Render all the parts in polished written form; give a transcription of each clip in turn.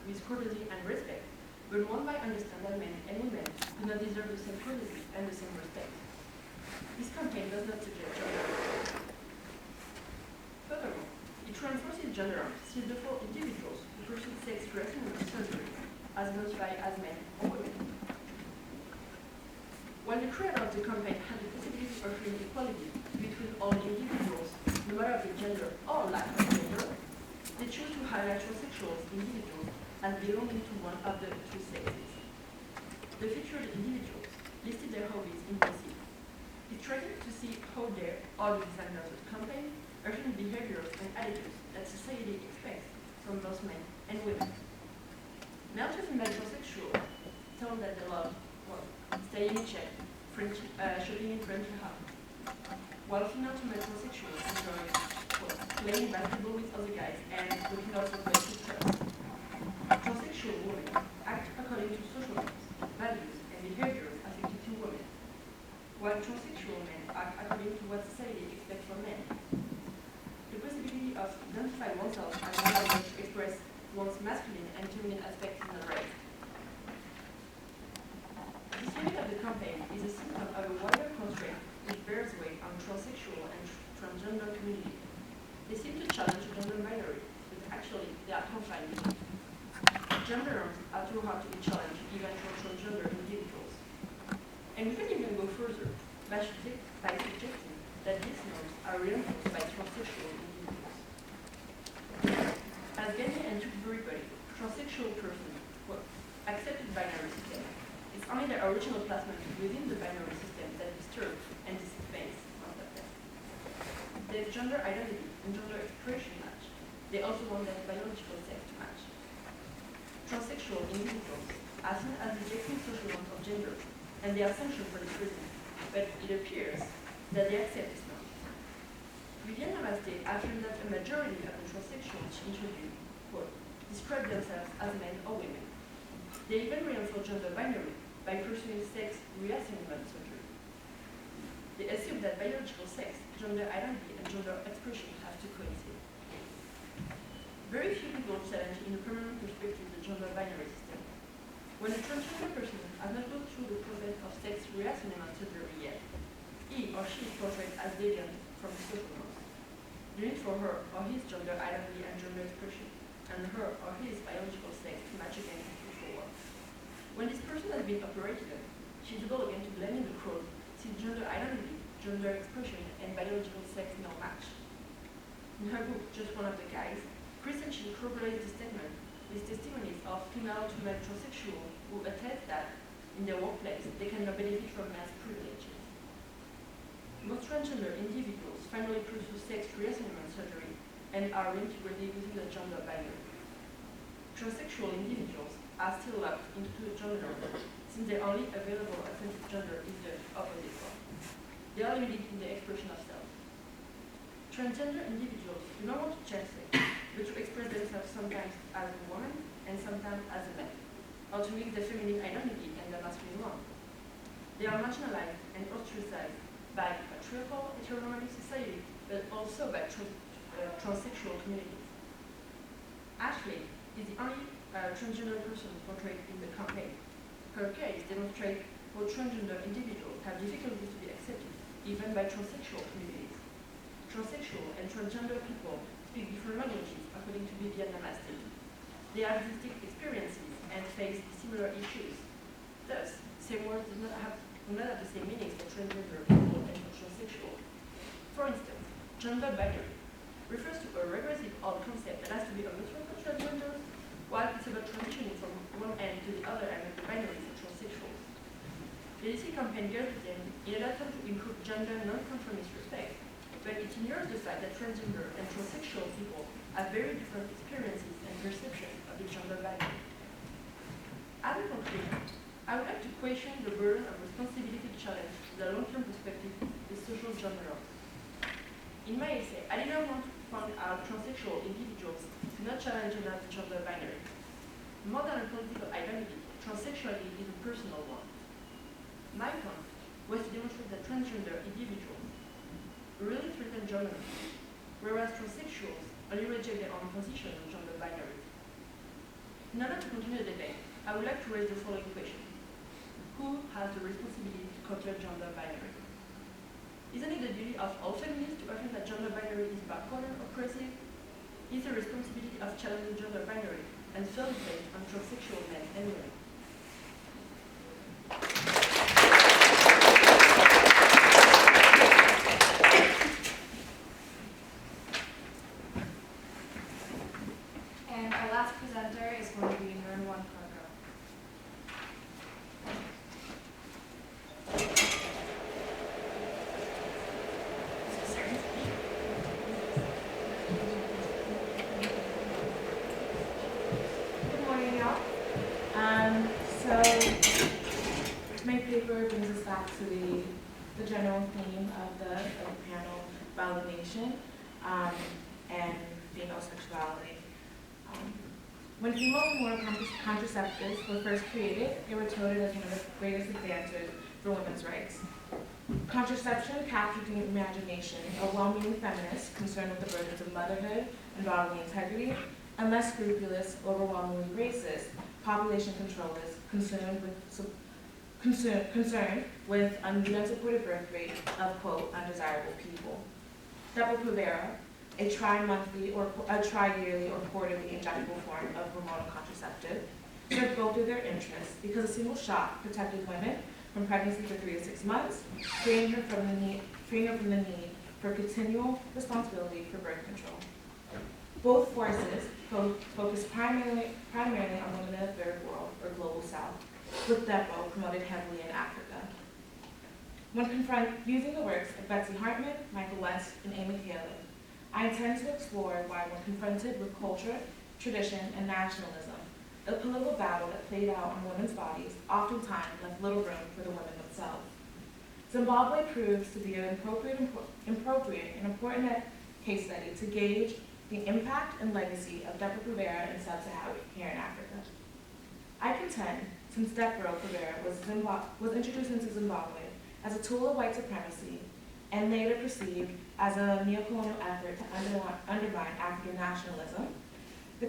with courtesy and respect, but one might understand that men and women do not deserve the same courtesy and the same respect. This campaign does not suggest gender. Furthermore, it reinforces gender norms still for individuals who pursue sex reassignment surgery as identified as men or women. While the creator of the campaign had the possibility of offering equality between all individuals, no matter the gender or lack of gender, they chose to highlight transsexual individuals as belonging to one of the two sexes. The featured individuals listed their hobbies in PC. It's striking to see how they are the designers of the campaign, urging behaviors and attitudes that society expects from both men and women. Male to female transsexuals tell that they love staying in check, shopping in French house, while female to male transsexuals enjoy playing basketball with other guys and looking out for great pictures. Transsexual women act according to social norms, values, and behaviors affected to women, while transsexual men act according to what society expects from men. The possibility of identifying oneself as allowed to express one's masculine and feminine aspects is not raised. The spirit of the campaign is a symptom of a wider constraint which bears weight on transsexual and transgender community. They seem to challenge the gender binary, but actually they are confined to it. Gender norms are too hard to be challenged even for transgender individuals. And we can even go further by suggesting that these norms are reinforced by transsexual individuals. As Gany and Tuckbury put it, transsexual persons accepted binary system. It's only their original placement within the binary system that disturbs and dissipates most of them. Their gender identity and gender expression match. They also want their biological sex to match. Transsexual individuals are seen as rejecting social norms of gender, and they are sanctioned for this reason, but it appears that they accept this norm. Vivian Namaste affirmed that a majority of the transsexuals she interviewed, describe themselves as men or women. They even reinforce gender binary by pursuing sex reassignment surgery. They assume that biological sex, gender identity, and gender expression have to coincide. Very few people challenge in a permanent perspective the gender binary system. When a transgender person has not gone through the process of sex reassignment surgery yet, he or she is portrayed as deviant from social norms. The need for her or his gender identity and gender expression, and her or his biological sex to match again is put forward. When this person has been operated on, she is able again to blend in the crowd since gender identity, gender expression, and biological sex no match. In her book, Just One of the Guys, Kristen she corroborates the statement with testimonies of female to male transsexuals who attest that, in their workplace, they cannot benefit from mass privileges. Most transgender individuals finally pursue sex reassignment surgery and are reintegrated within the gender binary. Transsexual individuals are still locked into the gender since their only available authentic gender is the opposite one. They are limited in the expression of self. Transgender individuals do not want to change sex, but to express themselves sometimes as a woman and sometimes as a man, or to mix their feminine identity and their masculine one. They are marginalized and ostracized by patriarchal heteronormative society, but also by transsexual communities. Ashley is the only transgender person portrayed in the campaign. Her case demonstrates how transgender individuals have difficulties to be accepted, even by transsexual communities. Transsexual and transgender people speak different languages, according to Vivian Namaste. They have distinct experiences and face similar issues. Thus, same words do not have the same meanings for transgender people and for transsexual. For instance, gender binary refers to a regressive old concept that has to be a neutral for transgenders, while it's about transitioning from one end to the other end of the binary for transsexuals. The DC campaign guided them in an attempt to improve gender non-conformist respect, but it ignores the fact that transgender and transsexual people have very different experiences and perceptions of the gender binary. As a conclusion, I would like to question the burden of responsibility challenge to the long-term perspective with social gender norms. In my essay, I did not want to point out transsexual individuals do not challenge enough the gender binary. More than a political identity, transsexuality is a personal one. My point was to demonstrate that transgender individuals really threaten gender, whereas transsexuals only reject their own position on gender binary. In order to continue the debate, I would like to raise the following question. Who has the responsibility to counter gender binary? Isn't it the duty of all feminists to affirm that gender binary is backward or oppressive? Is the responsibility of challenging gender binary and solely based on transsexual men and women? And our last presenter is going to be Nirwan Parker. Good morning, y'all. So my paper brings us back to the general theme of the panel, validation and female sexuality. When female hormonal contraceptives were first created, they were touted as one of the greatest advances for women's rights. Contraception captured the imagination of well-meaning feminists concerned with the burdens of motherhood and bodily integrity, and less scrupulous, overwhelmingly racist population controllers concerned with the unsupported birth rate of, quote, undesirable people. Depo-Provera, a tri-monthly or a tri-yearly or quarterly injectable form of hormonal contraceptive, served both of their interests because a single shot protected women from pregnancy for 3 to 6 months, freeing her from the need for continual responsibility for birth control. Both forces focused primarily on women in the third world or global south, with Depo promoted heavily in Africa. Using the works of Betsy Hartman, Michael West, and Amy Taylor, I intend to explore why, when confronted with culture, tradition, and nationalism, a political battle that played out on women's bodies oftentimes left little room for the women themselves. Zimbabwe proves to be an appropriate and important case study to gauge the impact and legacy of Depo-Provera in sub-Saharan Africa. I contend, since Depo-Provera was introduced into Zimbabwe as a tool of white supremacy and later perceived as a neocolonial effort to undermine African nationalism, the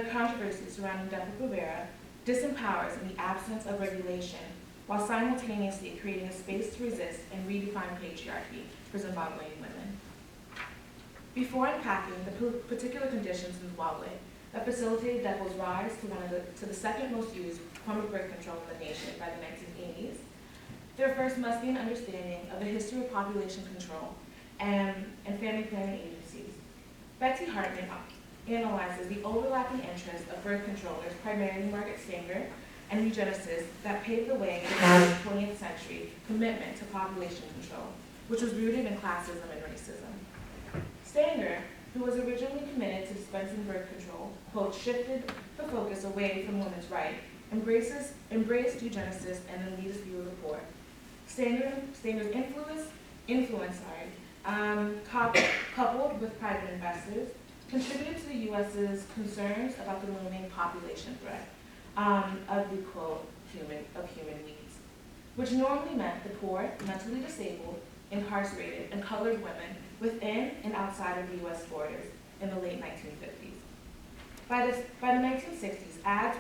controversy surrounding Depo-Provera disempowers in the absence of regulation while simultaneously creating a space to resist and redefine patriarchy for Zimbabwean women. Before unpacking the particular conditions in Zimbabwe that facilitated Depo's rise to the second most used form of birth control in the nation by the 1980s, there first must be an understanding of the history of population control and family planning agencies. Betsy Hartman analyzes the overlapping interests of birth controllers, primarily Margaret Sanger, and eugenicists that paved the way for the 20th century commitment to population control, which was rooted in classism and racism. Stanger, who was originally committed to dispensing birth control, quote, shifted the focus away from women's rights, embraced eugenicists and an elitist view of the poor. Stanger's influence, coupled with private investors, contributed to the U.S.'s concerns about the looming population threat of the, quote, human needs, which normally meant the poor, mentally disabled, incarcerated, and colored women within and outside of the U.S. borders in the late 1950s. By the 1960s, ads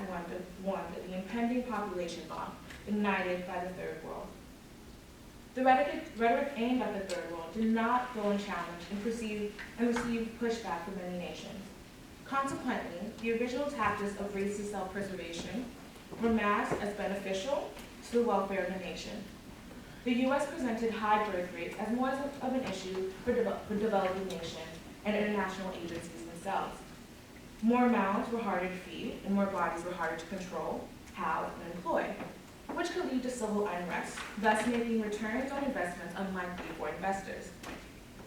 warned the impending population bomb ignited by the Third World. The rhetoric aimed at the Third World did not go unchallenged and received pushback from many nations. Consequently, the original tactics of racist self-preservation were masked as beneficial to the welfare of the nation. The U.S. presented high birth rates as more of an issue for developing nations and international agencies themselves. More mouths were harder to feed, and more bodies were harder to control, house, and employ, which could lead to civil unrest, thus making returns on investments unlikely for investors.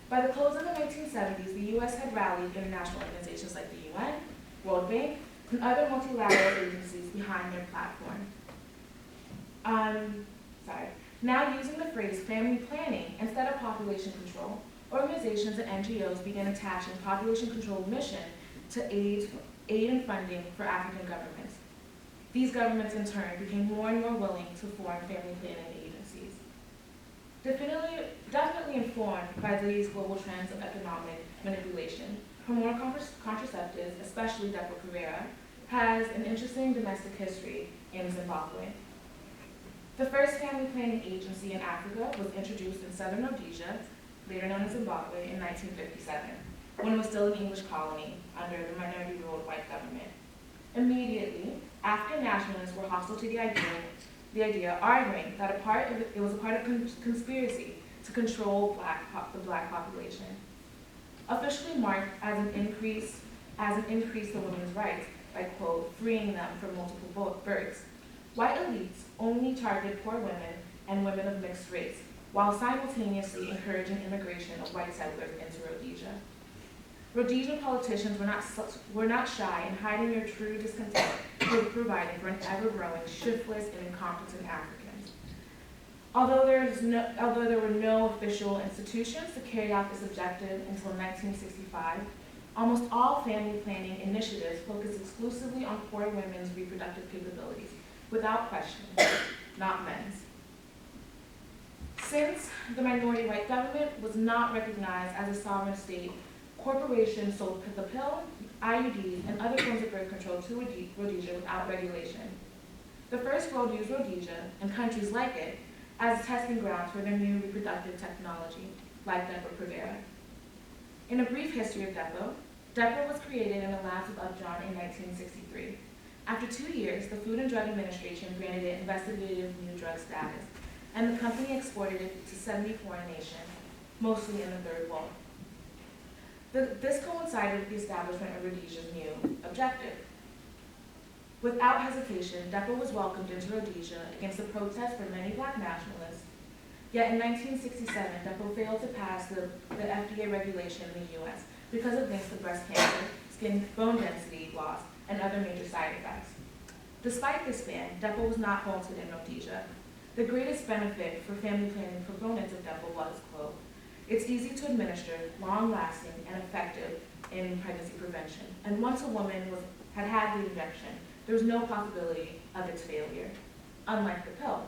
By the close of the 1970s, the U.S. had rallied international organizations like the UN, World Bank, and other multilateral agencies behind their platform. Now using the phrase family planning instead of population control, organizations and NGOs began attaching population control mission to aid and funding for African governments. These governments, in turn, became more and more willing to form family planning agencies. Definitely informed by these global trends of economic manipulation, hormonal contraceptives, especially Depo-Provera, has an interesting domestic history in Zimbabwe. The first family planning agency in Africa was introduced in southern Rhodesia, later known as Zimbabwe, in 1957, when it was still an English colony under the minority-ruled white government. Immediately, African nationalists were hostile to the idea, arguing that it was a part of conspiracy to control the black population. Officially marked as an increase to women's rights by, quote, freeing them from multiple births, white elites only targeted poor women and women of mixed race, while simultaneously encouraging immigration of white settlers into Rhodesia. Rhodesian politicians were not shy in hiding their true discontent with providing for an ever-growing, shiftless, and incompetent Africans. Although there were no official institutions to carry out this objective until 1965, almost all family planning initiatives focused exclusively on poor women's reproductive capabilities, without question, not men's. Since the minority white government was not recognized as a sovereign state, corporations sold the pill, IUDs, and other forms of birth control to Rhodesia without regulation. The first world used Rhodesia, and countries like it, as testing grounds for their new reproductive technology, like Depo-Provera. In a brief history of Depo was created in the labs of Upjohn in 1963. After 2 years, the Food and Drug Administration granted it investigative new drug status, and the company exported it to 70 foreign nations, mostly in the Third World. This coincided with the establishment of Rhodesia's new objective. Without hesitation, Depo was welcomed into Rhodesia against the protest from many black nationalists. Yet in 1967, Depo failed to pass the FDA regulation in the U.S. because of links to breast cancer, skin bone density loss, and other major side effects. Despite this ban, Depo was not halted in Rhodesia. The greatest benefit for family planning proponents of Depo was, quote, it's easy to administer, long-lasting, and effective in pregnancy prevention. And once a woman had the injection, there was no possibility of its failure, unlike the pill.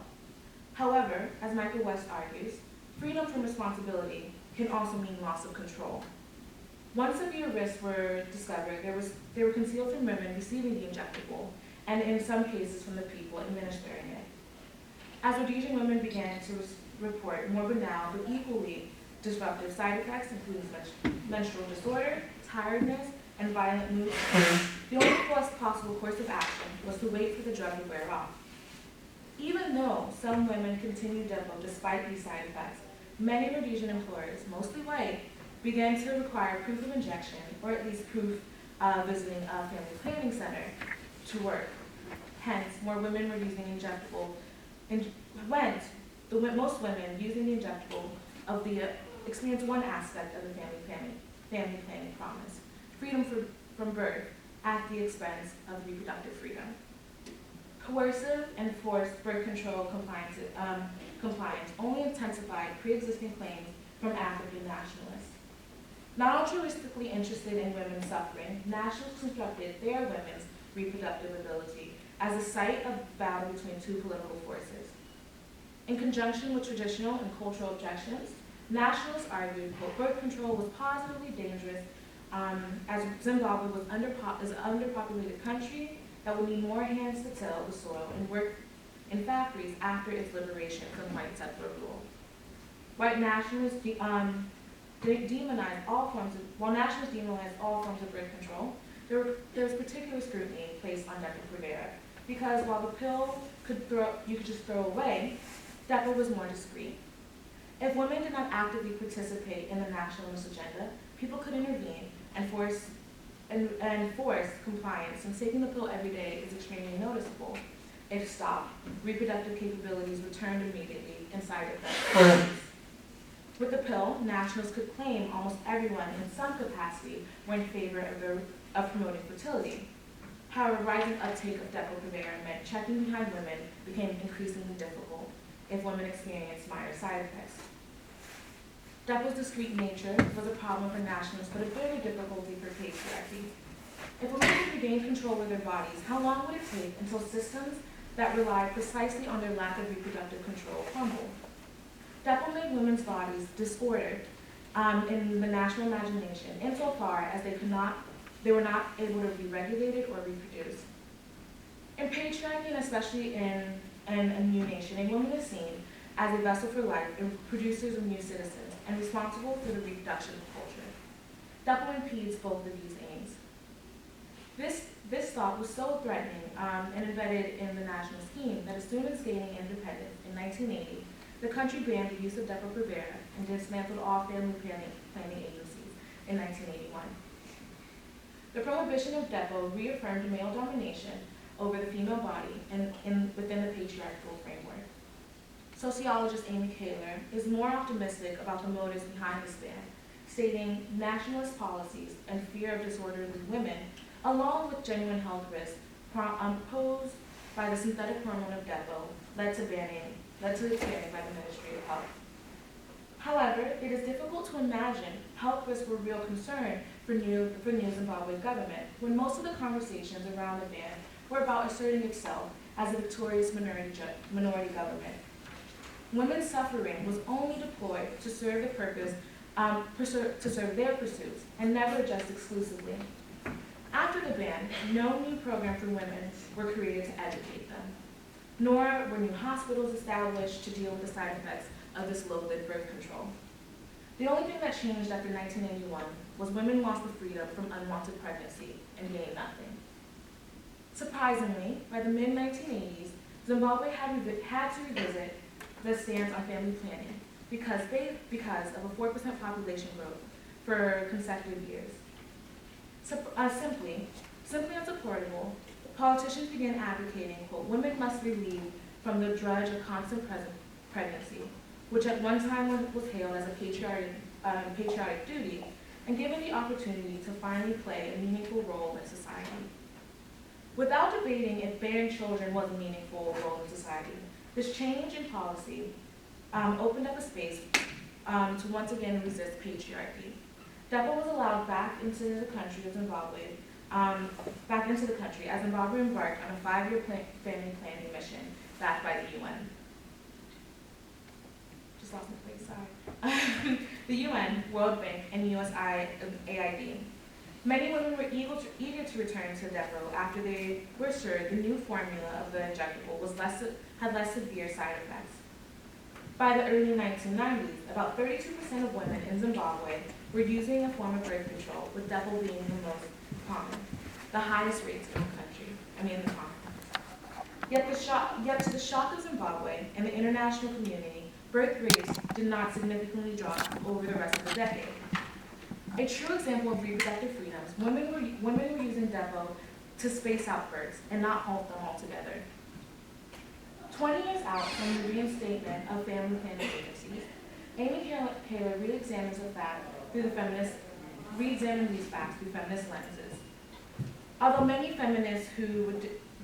However, as Michael West argues, freedom from responsibility can also mean loss of control. Once severe risks were discovered, they were concealed from women receiving the injectable, and in some cases from the people administering it. As Rhodesian women began to report more banal but equally disruptive side effects, including menstrual disorder, tiredness, and violent mood swings, the only possible course of action was to wait for the drug to wear off. Even though some women continued Depo despite these side effects, many Rhodesian employers, mostly white, began to require proof of injection, or at least proof of visiting a family planning center to work. Hence, more women were using injectable, most women using the injectable experience one aspect of the family planning promise, freedom from birth at the expense of reproductive freedom. Coercive and forced birth control compliance only intensified pre-existing claims from African nationalists. Not altruistically interested in women's suffering, nationalists constructed their women's reproductive ability as a site of battle between two political forces. In conjunction with traditional and cultural objections, nationalists argued that birth control was positively dangerous as Zimbabwe was an underpopulated country that would need more hands to till the soil and work in factories after its liberation from white settler rule. While nationalists demonized all forms of birth control, there was particular scrutiny placed on Depo-Provera because while the pill you could just throw away, Depo was more discreet. If women did not actively participate in the nationalist agenda, people could intervene and force compliance, since taking the pill every day is extremely noticeable. If stopped, reproductive capabilities returned immediately and side effects. With the pill, nationalists could claim almost everyone in some capacity were in favor of promoting fertility. However, rising uptake of Depo-Provera meant checking behind women became increasingly difficult if women experienced minor side effects. Depo's discreet nature was a problem for nationalists, but a greater difficulty for patriarchy. If women could regain control of their bodies, how long would it take until systems that relied precisely on their lack of reproductive control crumbled? Depo made women's bodies disordered in the national imagination, insofar as they could not they were not able to be regulated or reproduced. In patriarchy, and especially in a new nation, a woman is seen as a vessel for life and producers of new citizens and responsible for the reproduction of culture. DEPL impedes both of these aims. This thought was so threatening and embedded in the national scheme that as soon as gaining independence in 1980, the country banned the use of Depo-Provera and dismantled all family planning agencies in 1981. The prohibition of Depo reaffirmed male domination over the female body within the patriarchal framework. Sociologist Amy Kaler is more optimistic about the motives behind this ban, stating nationalist policies and fear of disorderly women, along with genuine health risks posed by the synthetic hormone of Depo, led to its banning by the Ministry of Health. However, it is difficult to imagine health risks were a real concern for new Zimbabwe government when most of the conversations around the ban were about asserting itself as a victorious minority government. Women's suffering was only deployed to serve the purpose, to serve their pursuits, and never just exclusively. After the ban, no new program for women were created to educate them, nor were new hospitals established to deal with the side effects of this low-lit birth control. The only thing that changed after 1981 was women lost the freedom from unwanted pregnancy and gained nothing. Surprisingly, by the mid-1980s, Zimbabwe had to revisit the stance on family planning because of a 4% population growth for consecutive years. Simply unsupportable, politicians began advocating, quote, women must be relieved from the drudge of constant pregnancy, which at one time was hailed as a patriotic duty, and given the opportunity to finally play a meaningful role in society. Without debating if bearing children was a meaningful role in society, this change in policy opened up a space to once again resist patriarchy. Depo was allowed back into the country of Zimbabwe, as Zimbabwe embarked on a 5-year family planning mission backed by the UN. Just lost my place, sorry. The UN, World Bank, and USAID. Many women were eager to return to Depo after they were assured the new formula of the injectable had less severe side effects. By the early 1990s, about 32% of women in Zimbabwe were using a form of birth control, with Depo being the most common, the highest rates in the continent. Yet to the shock of Zimbabwe and the international community, birth rates did not significantly drop over the rest of the decade. A true example of reproductive freedoms, women were using Depo to space out births and not halt them altogether. 20 years out from the reinstatement of family planning agencies, Amy Kaler re-examines these facts through feminist lenses. Although many feminists who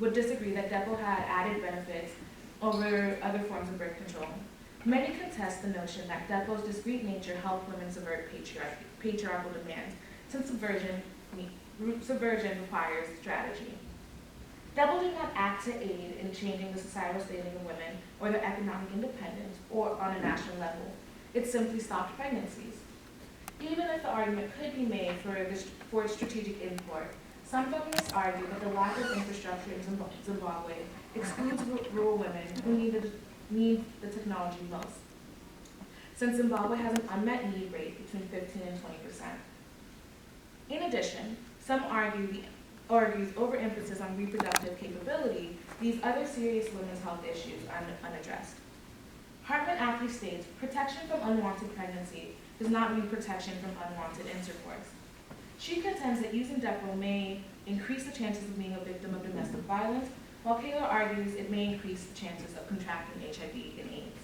would disagree that Depo had added benefits over other forms of birth control, many contest the notion that Depo's discrete nature helped women subvert patriarchal demands, since subversion requires strategy. Depo did not act to aid in changing the societal standing of women or their economic independence or on a national level. It simply stopped pregnancies. Even if the argument could be made for strategic import, some feminists argue that the lack of infrastructure in Zimbabwe excludes rural women who need the technology most, since Zimbabwe has an unmet need rate between 15 and 20%. In addition, some argues overemphasis on reproductive capability leaves other serious women's health issues unaddressed. Hartman aptly states, protection from unwanted pregnancy does not mean protection from unwanted intercourse. She contends that using Depo may increase the chances of being a victim of domestic violence, while Kaler argues it may increase the chances of contracting HIV and AIDS.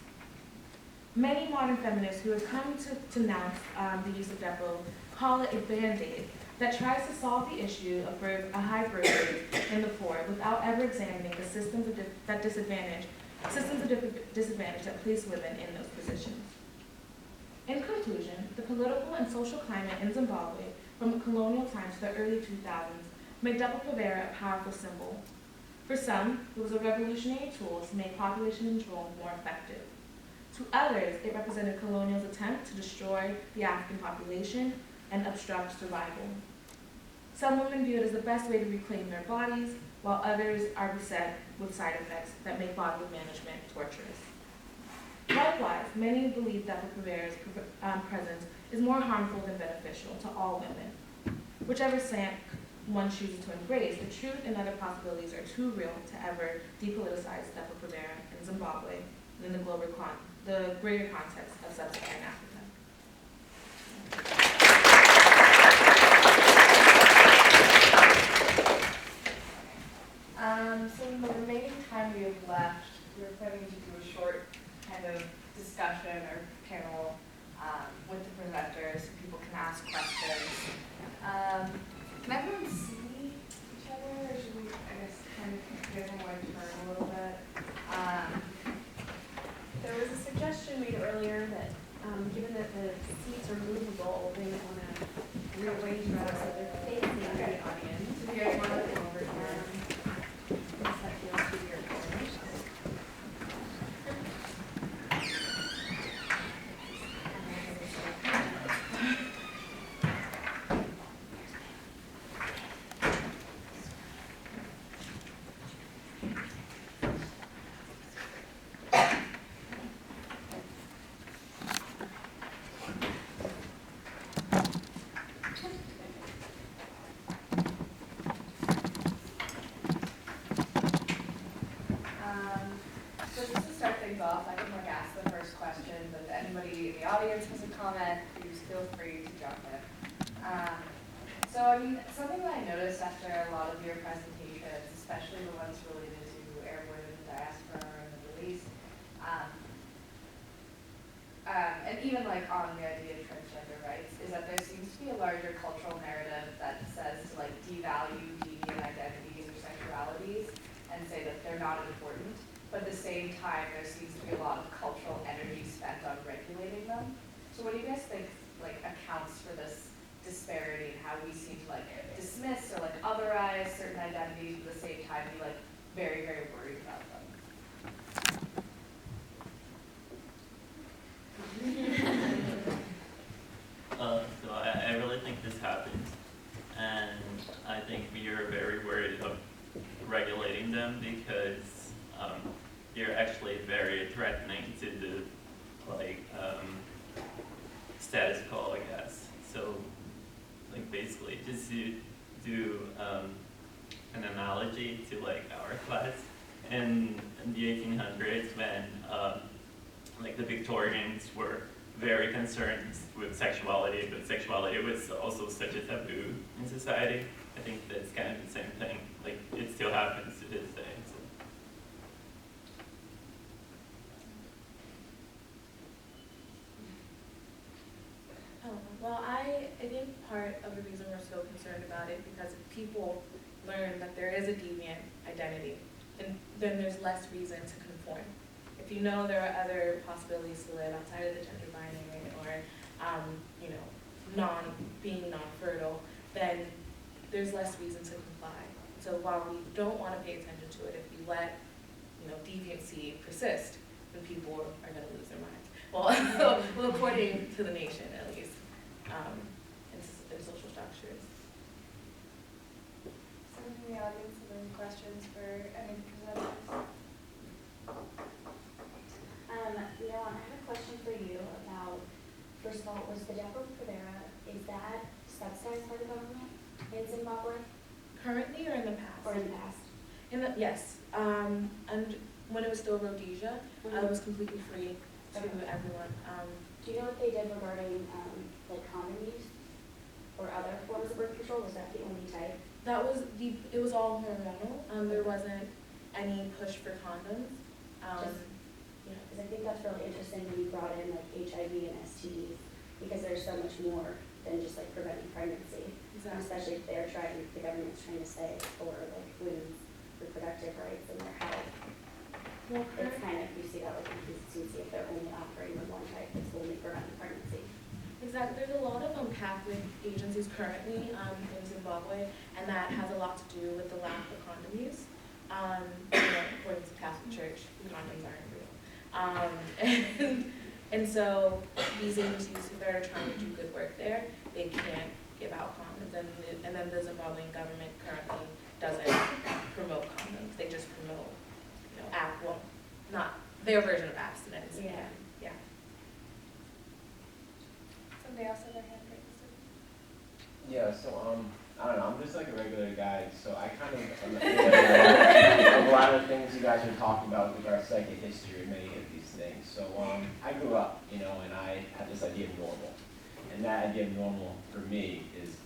Many modern feminists who have come to denounce the use of Depo call it a band-aid that tries to solve the issue of a high birth rate in the poor without ever examining the systems of disadvantage that place women in those positions. In conclusion, the political and social climate in Zimbabwe from colonial times to the early 2000s made Depo-Provera a powerful symbol. For some, it was a revolutionary tool to make population control more effective. To others, it represented colonial's attempt to destroy the African population and obstruct survival. Some women view it as the best way to reclaim their bodies, while others are beset with side effects that make bodily management torturous. Likewise, many believe that Depo-Provera's presence is more harmful than beneficial to all women. Whichever slant one chooses to embrace, the truth and other possibilities are too real to ever depoliticize Depo-Provera in Zimbabwe and in the greater context of sub-Saharan Africa. So in the remaining time we have left, we're planning to do a short kind of discussion or panel with the presenters so people can ask questions. Can everyone see each other, or should we, I guess, kind of, you guys want to turn a little bit? There was a suggestion made earlier that, given that the seats are movable, they might want to rearrange them so they're facing the audience. Do you guys want to come over here? Does that feel to your corners? So just to start things off, I can ask the first question, but if anybody in the audience has a comment, please feel free to jump in. So I mean, something that I noticed after a lot of your presentations, especially the ones related to airborne and diaspora and the Middle East, and even like on the idea of transgender rights, is that there seems to be a larger cultural narrative that says to like devalue deviant identities or sexualities and say that they're not important. But at the same time, there seems to be a lot of cultural energy spent on regulating them. So what do you guys think like accounts for this disparity and how we seem to like dismiss or like otherize certain identities, but at the same time be like very, very worried about them? So I really think this happens, and I think we are very worried of regulating them because they're actually very threatening to the status quo, I guess. So like basically just to do an analogy to like our class in the 1800s when like the Victorians were very concerned with sexuality, but sexuality was also such a taboo in society. I think that's kind of the same thing. Like it still happens to this day. So. Well, I think part of the reason we're so concerned about it because if people learn that there is a deviant identity, then there's less reason to conform. If you know there are other possibilities to live outside of the gender binary or, being non-fertile, then there's less reason to comply. So while we don't want to pay attention to it, if we let, deviancy persist, then people are going to lose their minds. Well, according to the nation, at least, in social structures. Someone in the audience have any questions for any presenters? Leon, I have a question for you about, first of all, was the Depo-Provera, is that subsidized by the government in Zimbabwe Currently or in the past? or in the past? Yes. And when it was still Rhodesia, it was completely free to everyone. Do you know what they did regarding like condom use or other forms of birth control? Was that the only type? It was all hormonal. There wasn't any push for condoms. Because I think that's really interesting when you brought in like HIV and STDs, because there's so much more than just like preventing pregnancy. Exactly. Especially if the government's trying to say it's for like women's reproductive rights and their health. Well, It's kind of, you see that like inconsistency if they're only operating with one type, it's only preventing pregnancy. exactly. There's a lot of Catholic agencies currently in Zimbabwe, and that has a lot to do with the lack of condom use. According to the Catholic Church, condoms aren't real. And so these agencies that are trying to do good work there, they can't give out condoms, and then the Zimbabwean government currently doesn't promote condoms. They just promote, not their version of abstinence. Yeah. Yeah. Somebody else had their hand raised. Yeah, so I don't know, I'm just like a regular guy, so I kind of of a lot of things you guys are talking about with our psychic history, many of these things. So I grew up, and I had this idea of normal. And that idea of normal for me is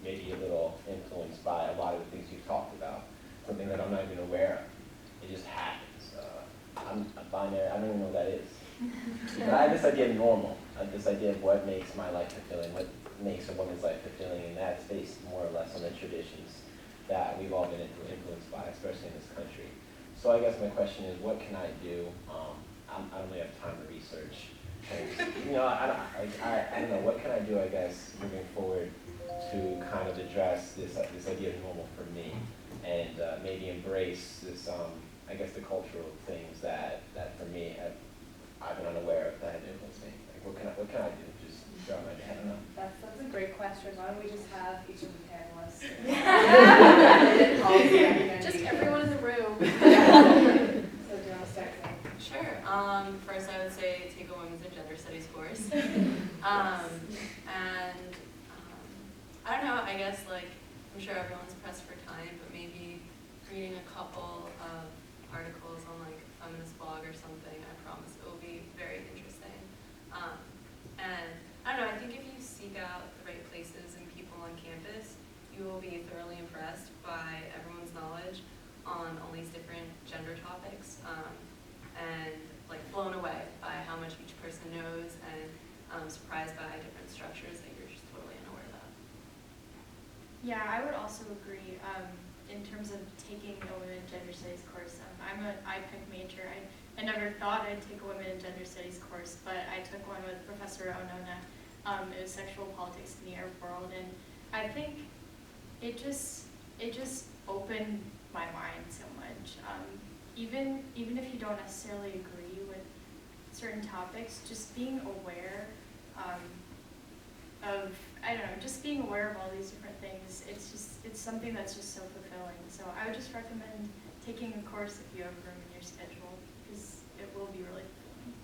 maybe a little influenced by a lot of the things you've talked about, something that I'm not even aware of. It just happens. I'm a binary, I don't even know what that is. But I have this idea of normal, this idea of what makes my life fulfilling, what makes a woman's life fulfilling, and that's based more or less on the traditions that we've all been influenced by, especially in this country. So I guess my question is, what can I do? I don't really have time to research. And, I don't know, what can I do, I guess, moving forward to kind of address this idea of normal for me, and maybe embrace this, I guess, the cultural things that for me I've been unaware of that have influenced me. Like, what can I do? Just throw my head, I don't know. That's a great question. Why don't we just have each of the panelists? Just everyone in the room. So do you want to start? Sure. First, I would say take a women's and gender studies course. I don't know. I guess I'm sure everyone's pressed for time, but maybe reading a couple of articles on a feminist blog or something. I promise it will be very interesting. And I don't know. I think if you seek out the right places and people on campus, you will be thoroughly impressed by everyone's knowledge on all these different gender topics. And blown away by how much each person knows, and surprised by different structures that you're just totally unaware of. Yeah, I would also agree in terms of taking a women and gender studies course. I'm an IPEC major. I never thought I'd take a women and gender studies course, but I took one with Professor Onona. It was sexual politics in the Arab world, and I think it just opened my mind so much. Even if you don't necessarily agree with certain topics, just being aware of, just being aware of all these different things, it's something that's just so fulfilling. So I would just recommend taking a course if you have room in your schedule, because it will be really fulfilling.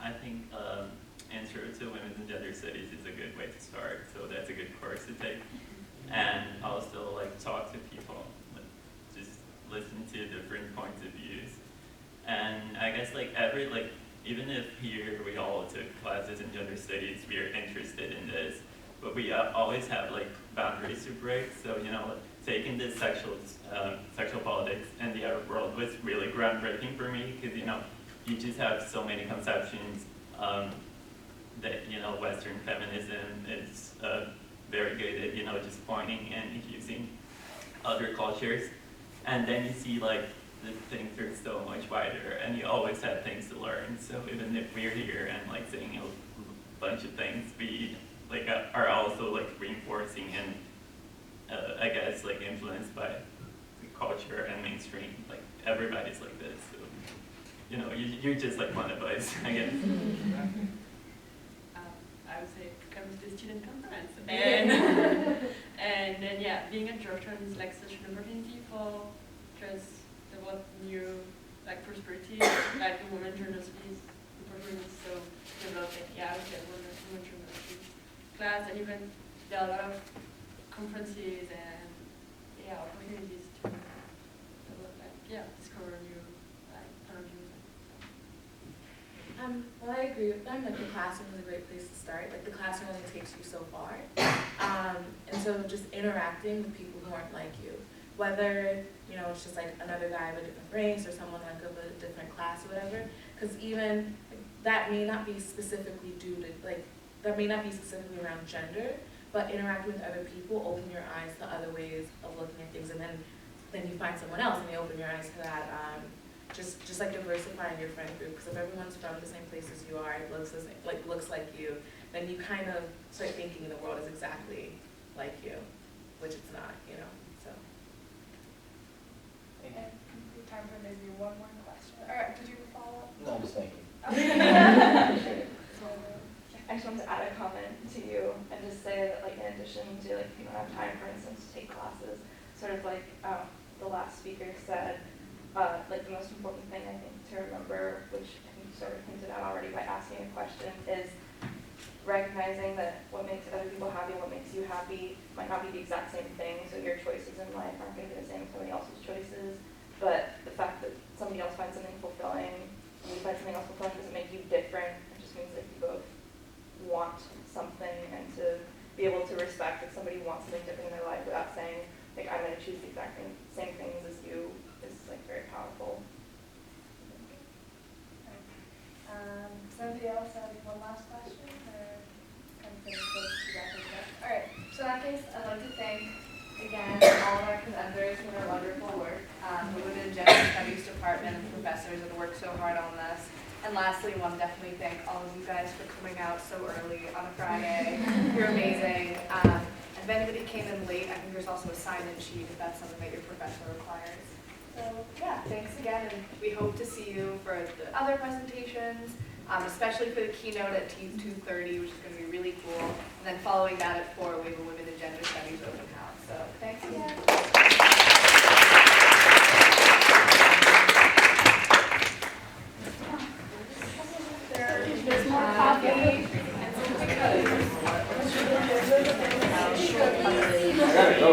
I think Intro to Women's and Gender Studies is a good way to start, so that's a good course to take. And also talk to people, just listen to different points of views. And I guess even if here we all took classes in gender studies, we are interested in this, but we always have boundaries to break. So taking this sexual politics and the Arab world was really groundbreaking for me, because you just have so many conceptions that Western feminism is very good at just pointing and using other cultures, and then you see the things are so much wider, and you always have things to learn. So even if we're here and saying a bunch of things, we are also reinforcing and I guess influenced by the culture and mainstream. Everybody's like this, so you're just one of us, I guess. I would say come to the student conference, and then being at Georgetown is such an opportunity for just develop new prosperity, the women journalists opportunities. So developing women journalists class, and even there are a lot of conferences and opportunities to develop discover new point of views. Well, I agree with them that the classroom is a great place to start. The classroom only takes you so far. And so just interacting with people who aren't like you, whether, it's just another guy of a different race or someone of a different class or whatever, because even that may not be specifically that may not be specifically around gender, but interacting with other people open your eyes to other ways of looking at things, and then you find someone else and they open your eyes to that. Just diversifying your friend group, because if everyone's from the same place as you are, it looks like you, then you kind of start thinking the world is exactly like you, which it's not, so. And we have time for maybe one more question. All right, did you follow up? No, I'm just thinking. I just wanted to add a comment to you. I sort of like the last speaker said, like the most important thing I think to remember, which I think you sort of hinted at already by asking a question, is recognizing that what makes other people happy and what makes you happy might not be the exact same thing, so your choices in life aren't going to be the same as somebody else's choices, but the fact that somebody else finds something fulfilling and you find something else fulfilling doesn't make you different. It just means that you both want something, and to be able to respect that somebody wants something different in their life without saying, like, I'm going to choose the exact same things as you is like very powerful. Somebody else have one last question, or kind of getting close to wrapping it up? All right, so in that case, I'd like to thank, again, all of our presenters for their wonderful work, the Women and Gender Studies Department and professors that worked so hard on this. And lastly, I want to definitely thank all of you guys for coming out so early on a Friday. You're amazing. And if anybody came in late, I think there's also a sign-in sheet if that's something that your professor requires. So yeah, thanks again, and we hope to see you for the other presentations, especially for the keynote at 2:30, which is going to be really cool. And then following that at 4, we have a Women in Gender Studies open house. So thanks again. There's more coffee and some cookies. I gotta go.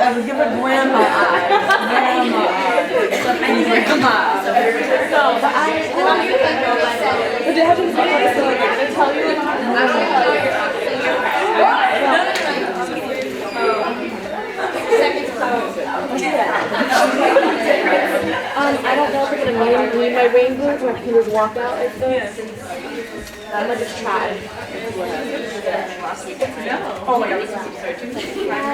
I would give her grandma eyes. Grandma eyes. No, but but they haven't said it, so like, I'm gonna tell you like, I don't know if I'm gonna need my rain boots or I can just walk out like this. I'm gonna just try. Oh my god, this is so